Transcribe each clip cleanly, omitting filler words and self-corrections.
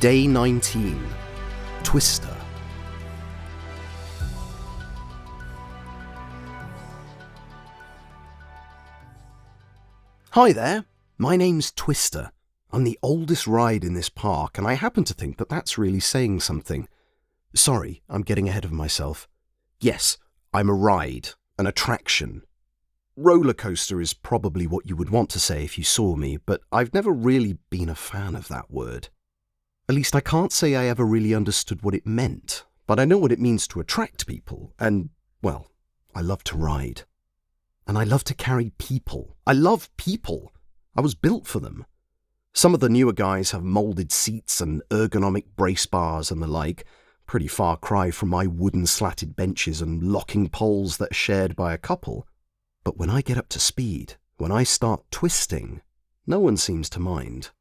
Day 19. Twister. Hi there, my name's Twister. I'm the oldest ride in this park, and I happen to think that that's really saying something. Sorry, I'm getting ahead of myself. Yes, I'm a ride, an attraction. Rollercoaster is probably what you would want to say if you saw me, but I've never really been a fan of that word. At least I can't say I ever really understood what it meant, but I know what it means to attract people, and, well, I love to ride. And I love to carry people. I love people. I was built for them. Some of the newer guys have moulded seats and ergonomic brace bars and the like, pretty far cry from my wooden slatted benches and locking poles that are shared by a couple. But when I get up to speed, when I start twisting, no one seems to mind.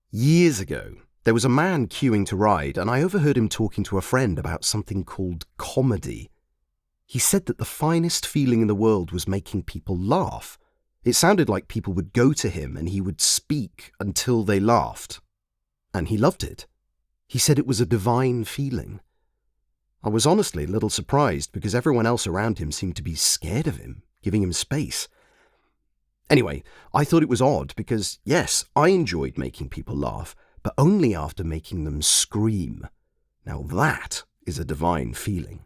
Years ago, there was a man queuing to ride, and I overheard him talking to a friend about something called comedy. He said that the finest feeling in the world was making people laugh. It sounded like people would go to him and he would speak until they laughed. And he loved it. He said it was a divine feeling. I was honestly a little surprised because everyone else around him seemed to be scared of him, giving him space. Anyway, I thought it was odd because, yes, I enjoyed making people laugh, but only after making them scream. Now that is a divine feeling.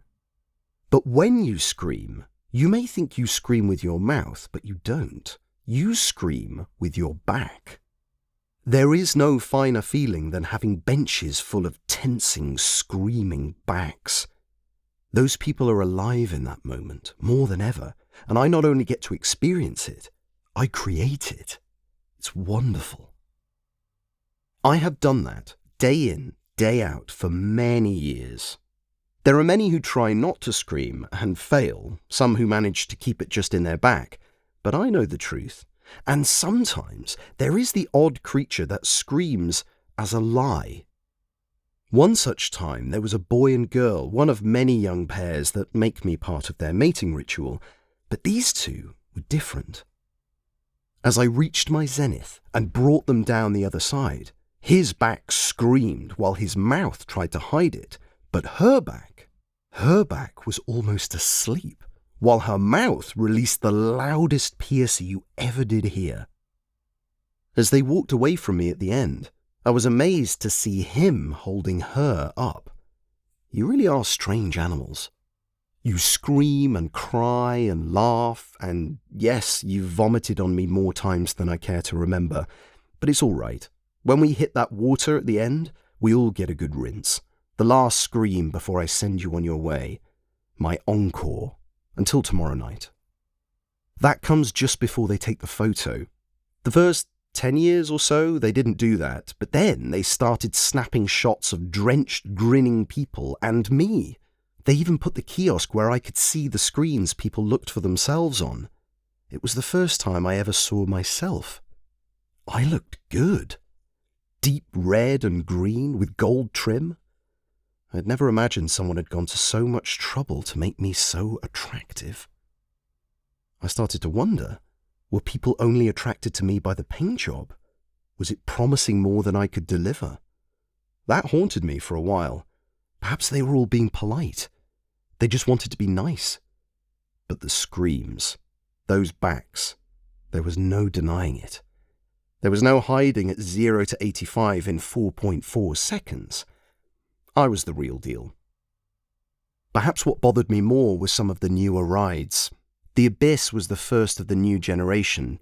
But when you scream, you may think you scream with your mouth, but you don't. You scream with your back. There is no finer feeling than having benches full of tensing, screaming backs. Those people are alive in that moment, more than ever, and I not only get to experience it, I create it. It's wonderful. I have done that day in, day out for many years. There are many who try not to scream and fail, some who manage to keep it just in their back, but I know the truth. And sometimes there is the odd creature that screams as a lie. One such time there was a boy and girl, one of many young pairs that make me part of their mating ritual, but these two were different. As I reached my zenith and brought them down the other side, his back screamed while his mouth tried to hide it, but her back was almost asleep, while her mouth released the loudest piercer you ever did hear. As they walked away from me at the end, I was amazed to see him holding her up. You really are strange animals. You scream and cry and laugh, and yes, you've vomited on me more times than I care to remember, but it's all right. When we hit that water at the end, we all get a good rinse. The last scream before I send you on your way. My encore. Until tomorrow night. That comes just before they take the photo. The first 10 years or so, they didn't do that, but then they started snapping shots of drenched, grinning people and me. They even put the kiosk where I could see the screens people looked for themselves on. It was the first time I ever saw myself. I looked good. Deep red and green with gold trim. I'd never imagined someone had gone to so much trouble to make me so attractive. I started to wonder, were people only attracted to me by the paint job? Was it promising more than I could deliver? That haunted me for a while. Perhaps they were all being polite. They just wanted to be nice. But the screams, those backs, there was no denying it. There was no hiding at 0 to 85 in 4.4 seconds. I was the real deal. Perhaps what bothered me more was some of the newer rides. The Abyss was the first of the new generation.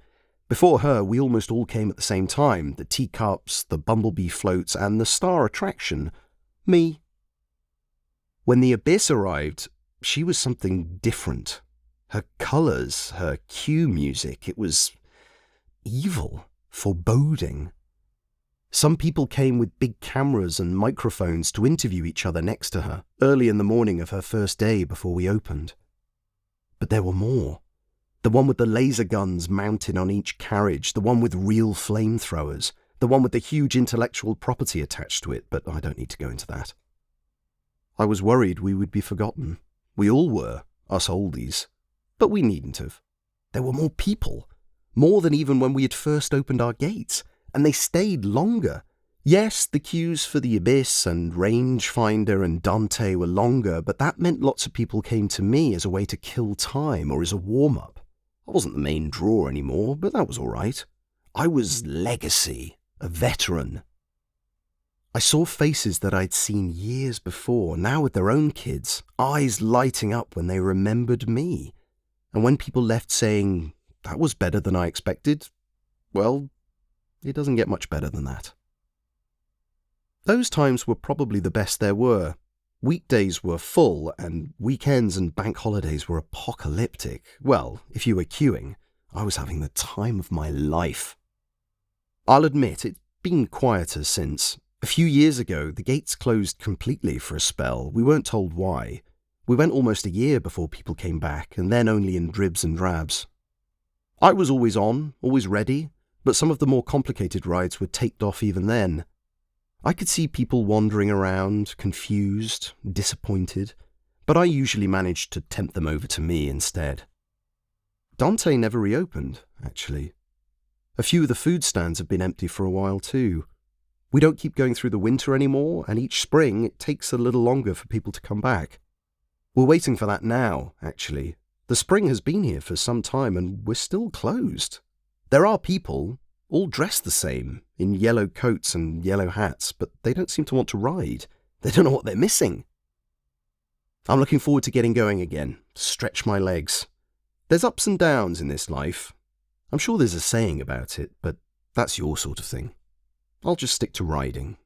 Before her, we almost all came at the same time, the teacups, the bumblebee floats, and the star attraction, me. When the Abyss arrived, she was something different. Her colours, her cue music, it was evil, foreboding. Some people came with big cameras and microphones to interview each other next to her, early in the morning of her first day before we opened. But there were more. The one with the laser guns mounted on each carriage, the one with real flamethrowers, the one with the huge intellectual property attached to it, but I don't need to go into that. I was worried we would be forgotten. We all were, us oldies. But we needn't have. There were more people, more than even when we had first opened our gates. And they stayed longer. Yes, the queues for the Abyss and Rangefinder and Dante were longer, but that meant lots of people came to me as a way to kill time or as a warm-up. I wasn't the main draw anymore, but that was all right. I was legacy, a veteran. I saw faces that I'd seen years before, now with their own kids, eyes lighting up when they remembered me. And when people left saying, "That was better than I expected," well, it doesn't get much better than that. Those times were probably the best there were. Weekdays were full, and weekends and bank holidays were apocalyptic. Well, if you were queuing, I was having the time of my life. I'll admit, it's been quieter since. A few years ago, the gates closed completely for a spell. We weren't told why. We went almost a year before people came back, and then only in dribs and drabs. I was always on, always ready, but some of the more complicated rides were taped off even then. I could see people wandering around, confused, disappointed, but I usually managed to tempt them over to me instead. Dante never reopened, actually. A few of the food stands have been empty for a while too. We don't keep going through the winter anymore, and each spring it takes a little longer for people to come back. We're waiting for that now, actually. The spring has been here for some time and we're still closed. There are people, all dressed the same, in yellow coats and yellow hats, but they don't seem to want to ride. They don't know what they're missing. I'm looking forward to getting going again, to stretch my legs. There's ups and downs in this life. I'm sure there's a saying about it, but that's your sort of thing. I'll just stick to riding.